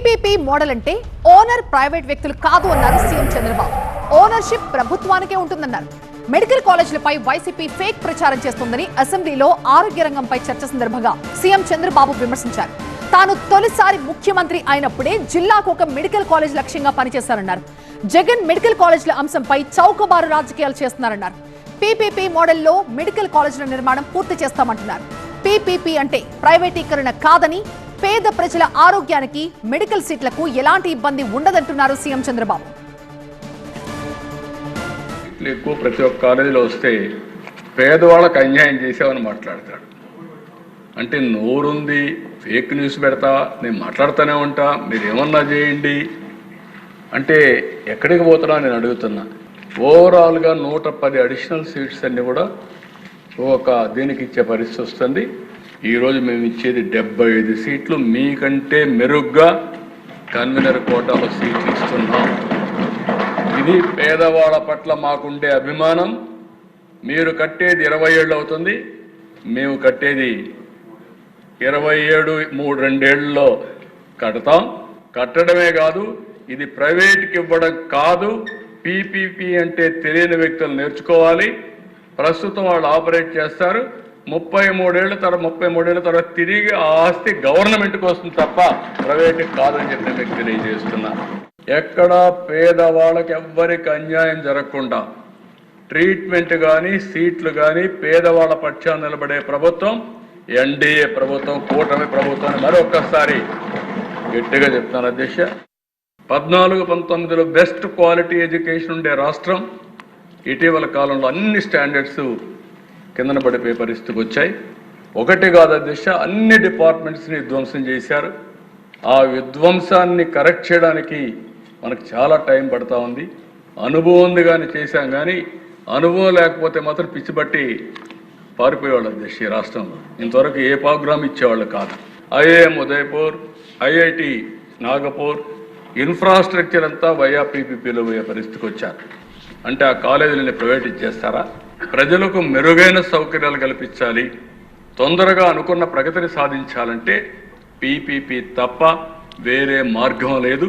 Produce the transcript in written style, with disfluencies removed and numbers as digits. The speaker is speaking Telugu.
పీపీపీ మోడల్ అంటే ఓనర్ ప్రైవేట్ వ్యక్తులు కాదు అన్నారు సీఎం చంద్రబాబు. ఓనర్షిప్ ప్రభుత్వానికే ఉంటుందన్నారు. మెడికల్ కాలేజీలపై వైసీపీ ఫేక్ ప్రచారం చేస్తోందని అసెంబ్లీలో ఆరోగ్య రంగంపై చర్చ సందర్భంగా సీఎం చంద్రబాబు విమర్శించారు. తాను తొలిసారి ముఖ్యమంత్రి అయినప్పుడే జిల్లాకు ఒక మెడికల్ కాలేజ్ లక్ష్యంగా పనిచేశారన్నారు. జగన్ మెడికల్ కాలేజీల అంశంపై చౌకబారు రాజకీయాలు చేస్తున్నారన్నారు. పీపీపీ మోడల్లో మెడికల్ కాలేజీల నిర్మాణం పూర్తి చేస్తామంటున్నారు. పీపీపీ అంటే ప్రైవేటీకరణ కాదని, పేద ప్రజల ఆరోగ్యానికి మెడికల్ సీట్లకు ఎలాంటి ఇబ్బంది ఉండదంటున్నారు సీఎం చంద్రబాబు. ఎక్కువ ప్రతి ఒక్క కాలేజీలో వస్తే పేదవాళ్ళకి అన్యాయం చేసామని మాట్లాడతాడు. అంటే నోరుంది, ఫేక్ న్యూస్ పెడతా, నేను మాట్లాడుతూనే ఉంటా, మీరు ఏమన్నా చేయండి అంటే ఎక్కడికి పోతున్నా నేను అడుగుతున్నా. ఓవరాల్గా 110 అడిషనల్ సీట్స్ అన్నీ కూడా ఒక దీనికి ఇచ్చే పరిస్థితి వస్తుంది. ఈరోజు మేము ఇచ్చేది 75 సీట్లు, మీకంటే మెరుగ్గా కన్వీనర్ కోటాలో సీట్లు ఇస్తున్నాం. ఇది పేదవాళ్ళ పట్ల మాకుండే అభిమానం. మీరు కట్టేది 20 ఏళ్ళు అవుతుంది, మేము కట్టేది 27 2 కడతాం. కట్టడమే కాదు, ఇది ప్రైవేట్కి ఇవ్వడం కాదు. పీపీపీ అంటే తెలియని వ్యక్తులు నేర్చుకోవాలి. ప్రస్తుతం వాళ్ళు ఆపరేట్ చేస్తారు. 33 ఏళ్ళ తర్వాత తిరిగి ఆ ఆస్తి గవర్నమెంట్కి వస్తుంది తప్ప ప్రైవేట్కి కాదని చెప్పి మీకు తెలియజేస్తున్నా. ఎక్కడ పేదవాళ్ళకి ఎవ్వరికి అన్యాయం జరగకుండా ట్రీట్మెంట్ కానీ సీట్లు కానీ పేదవాళ్ళ పక్షాన్ని నిలబడే ప్రభుత్వం ఎన్డీఏ ప్రభుత్వం, కూటమి ప్రభుత్వాన్ని మరొకసారి గట్టిగా చెప్తాను అధ్యక్ష. 14-19లో బెస్ట్ క్వాలిటీ ఎడ్యుకేషన్ ఉండే రాష్ట్రం ఇటీవల కాలంలో అన్ని స్టాండర్డ్స్ కిందన పడిపోయే పరిస్థితికి వచ్చాయి. ఒకటి కాదు అధ్యక్ష, అన్ని డిపార్ట్మెంట్స్ని విధ్వంసం చేశారు. ఆ విధ్వంసాన్ని కరెక్ట్ చేయడానికి మనకు చాలా టైం పడతా ఉంది. అనుభవం ఉంది కానీ చేశాం, కానీ అనుభవం లేకపోతే మాత్రం పిచ్చిబట్టి పారిపోయేవాళ్ళు అధ్యక్ష. ఈ రాష్ట్రంలో ఇంతవరకు ఏ ప్రోగ్రామ్ ఇచ్చేవాళ్ళు కాదు. IIM Udaipur, IIT Nagpur infrastructure అంతా వైఆ పీపీపీలో పోయే పరిస్థితికి వచ్చారు. అంటే ఆ కాలేజీలని ప్రైవేట్ ఇచ్చేస్తారా? ప్రజలకు మెరుగైన సౌకర్యాలు కల్పించాలి, తొందరగా అనుకున్న ప్రగతిని సాధించాలంటే పీపీపీ తప్ప వేరే మార్గం లేదు.